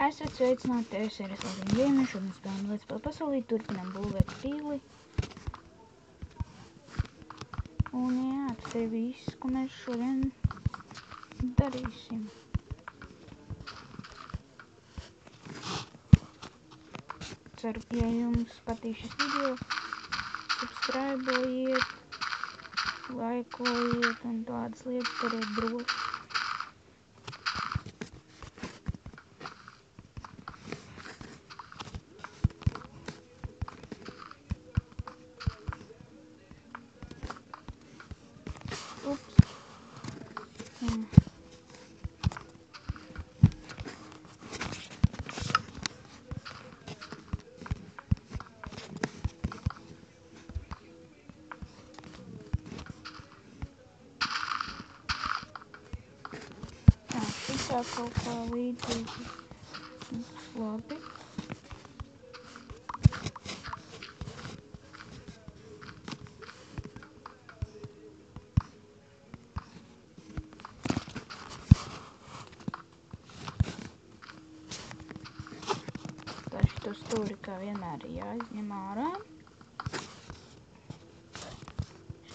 Esat sveicināti TSRS Latvijas Gaming, šodien spēlējam Let's Play pasaulī, turpinām būvēt pili. Un jā, tas ir viss, ko mēs šodien darīsim. Ceru, ja jums patīk šis video, subscribeojiet, laikojiet un tādas lietas, dariet droši. Ups. Jā. Tā, šitā kaut kā līdzīgi. Labi. Tā šito stūri kā vienmēr ir jāizņem ārā.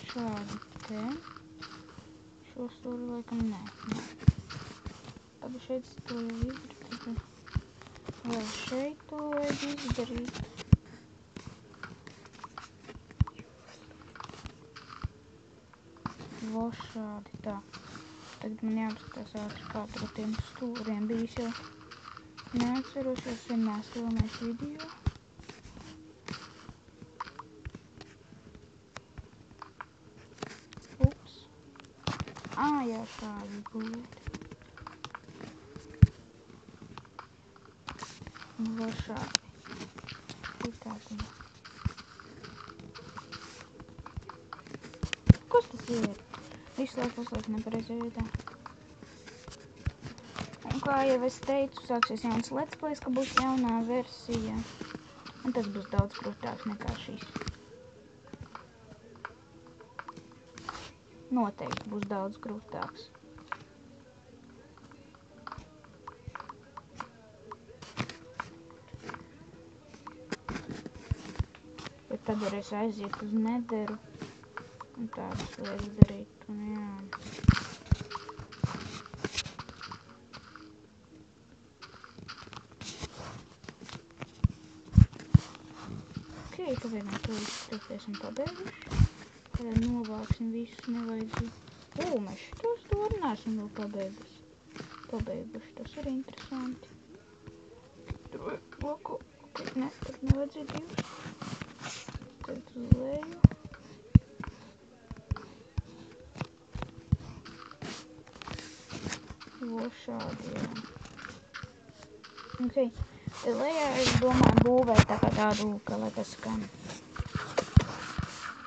Šādi te. Šo stūri laikam nē. Tad šeit to jau izdarīt. Vēl šeit to vajag izdarīt. Vo šādi tā. Tagad man jāapskatās ātri, kā tur tiem stūriem bijis jau. Neatceros, jo sen neesmu video. Ups. Jā, šādi būvēt. Vēl šādi. Citādi. Kas tas ir? Visu laiku uzliek nepareizajā vietā. Un kā jau es teicu, sāksies jauns Let's Plays, ka būs jaunā versija. Un tas būs daudz grūtāks nekā šis. Noteikti būs daudz grūtāks. Bet tad varēs aiziet uz Netheru un tādas lietas darīt. Un jā. Ok, kāpēc mēs to visu esam pabeiguši? Kad novāksim visus nevajadzīgi. Mēs šitos stūri neesam vēl pabeiguši. Tas ir interesanti. Tur vajag bloku. Ok, ne, tur nevajadzēja divus. Tad uz leju. Vo šādi, jā. Ok, te lejā es domāju būvēt tā kā tādu, kā lai tas skan.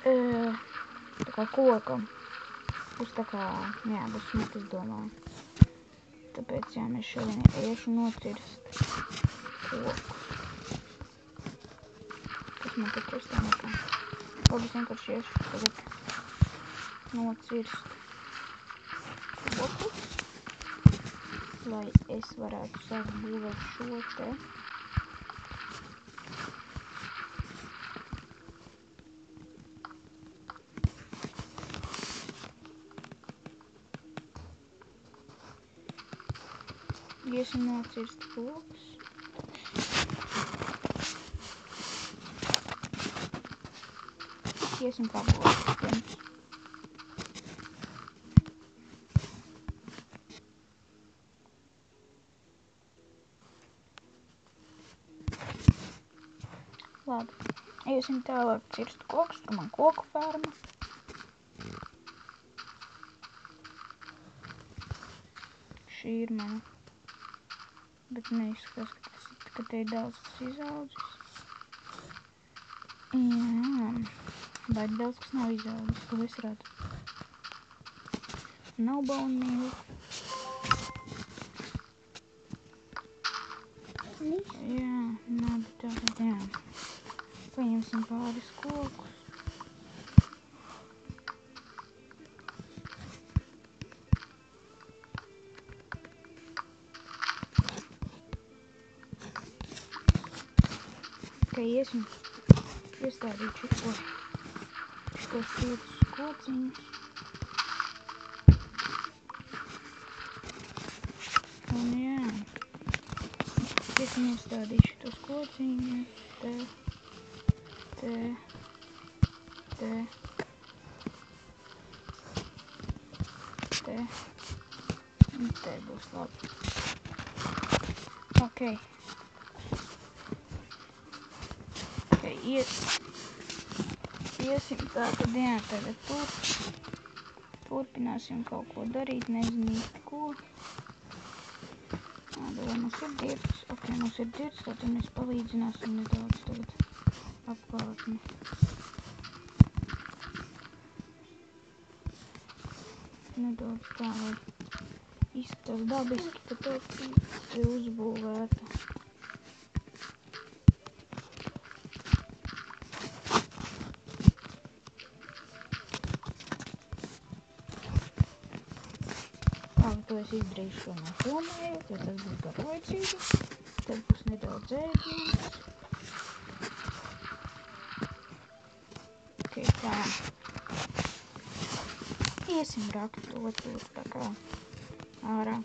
Tā kā kokam. Būs tā kā, jā, būs smuk, es domāju. Tāpēc, jā, mēs šodien iešu nocirst kokus. Kas man te kristā nekā? Labi, es vienkārši iešu tagad nocirst kokus, lai es varētu sākt būvēt šo te. Iesim nocirst kokus. Iesim pabūvēt pirms. Labi. Iesim tālāk cirst kokus, tur man koku ferma. Šī ir mana. Bet neizskatās, ka te ir daudz kas izaudzis. Jā, baigi daudz kas nav izaudzis, ko es redzu. Nav bone meal. Jā, nav, bet tagad, jā. Paņemsim pāris kokus. Ok, iesim iestādīt šitos 5 kociņus. Un jā, iesim iestādīt šitos kociņus. Un te būs labi. Ok. Iesim tātad, jā, tagad turpināsim kaut ko darīt, nezinu īsti ko. Vai mums ir dirts? Ok, mums ir dirts, tad mēs palīdzināsim nedaudz tagad apkārtni. Nedaudz tā, lai izskatās dabiski, ka te uzbūvēta. Labi, to es izdarīšu šo nefilmējot, jo tas būs garlaicīgi. Tad būs nedaudz ēdienas. Ok, tā. Iesim rakt to tur tā kā ārā.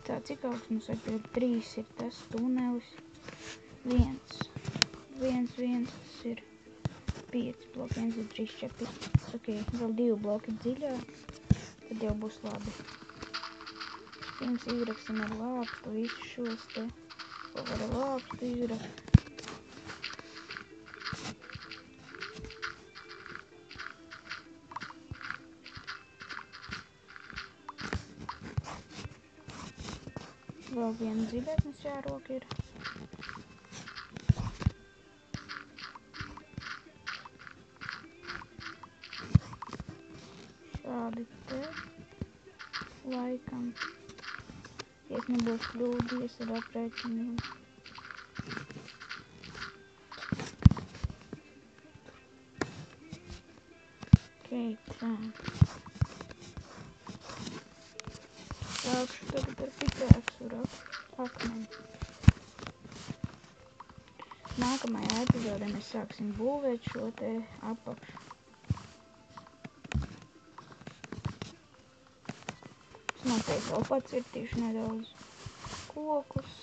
Tā, cik augsts mums vajag? 3 ir tas tunelis. 1, tas ir 5 bloki, 1, 2, 3, 4, 5. Ok, vēl 2 bloki dziļāk, tad jau būs labi. Pirms izraksim ar lāpstu visus šos te, ko var ar lāpstu izrakt. Vēl viena dziļāknes jārok ir. Šādi te laikam. Ja es nebūšu kļūdījies ar aprēķiniem. Ok, tā. Sākšu tagad ar pikāksu rakt akmeni. Nākamajā epizodē mēs sāksim būvēt šo te apakšu. Es noteikti vēl pacirtīšu nedaudz kokus.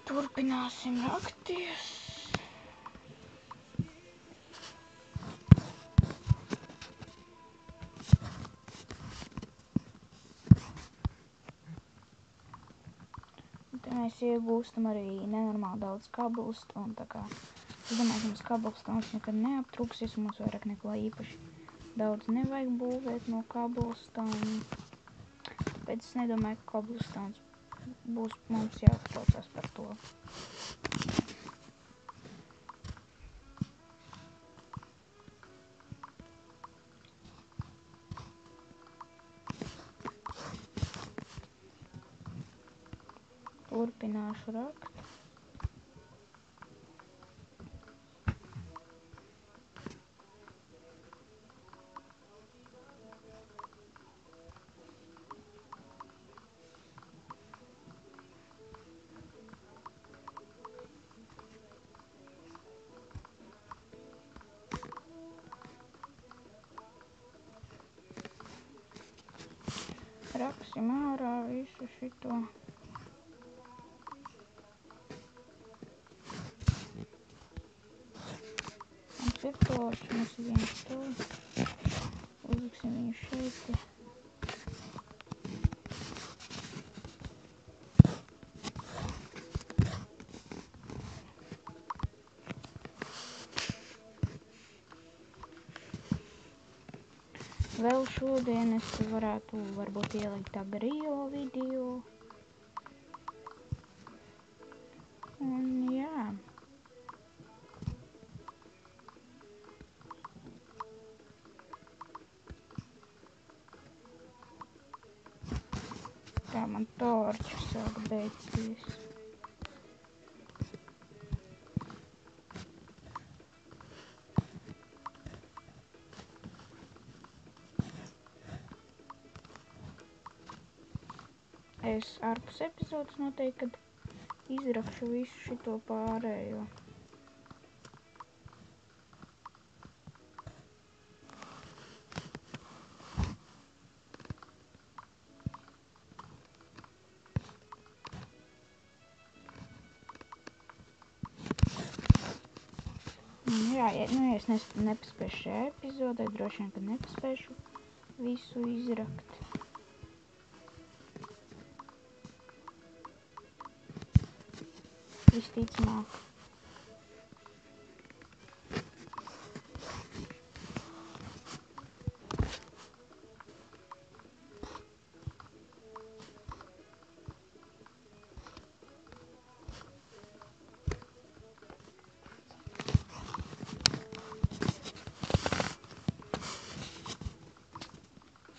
Turpināsim rakties. Te mēs iegūstam arī nenormāli daudz kabelstonu, tā kā es domāju, ka mums kabelstons nekad neaptrūksies, un mums vairāk neko īpaši daudz nevajag būvēt no kabelstona. Tāpēc es nedomāju, ka kabelstons būs mums jāuztraucās par to. Turpināšu rakt. Raksim ārā visu šito. Mums ir tos, mums ir viens to. Uzliksim viņu šeit. Vēl šodien es varētu varbūt ielikt agrio video. Un jā. Kā man torču sāk beigties. Es ārpus epizodes noteikti, kad izrakšu visu šito pārējo. Jā, ja es nepaspēšu šajā epizodē, droši vien, ka nepaspēšu visu izrakt. Visticamāk.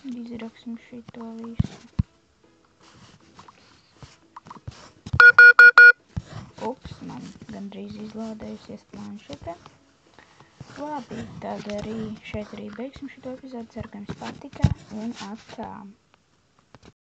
Izraksim šito visu. Ups, man gandrīz izlādējusies planšete. Labi, tad šeit arī beigsim šito epizodu. Ceru, ka jums patika un atā.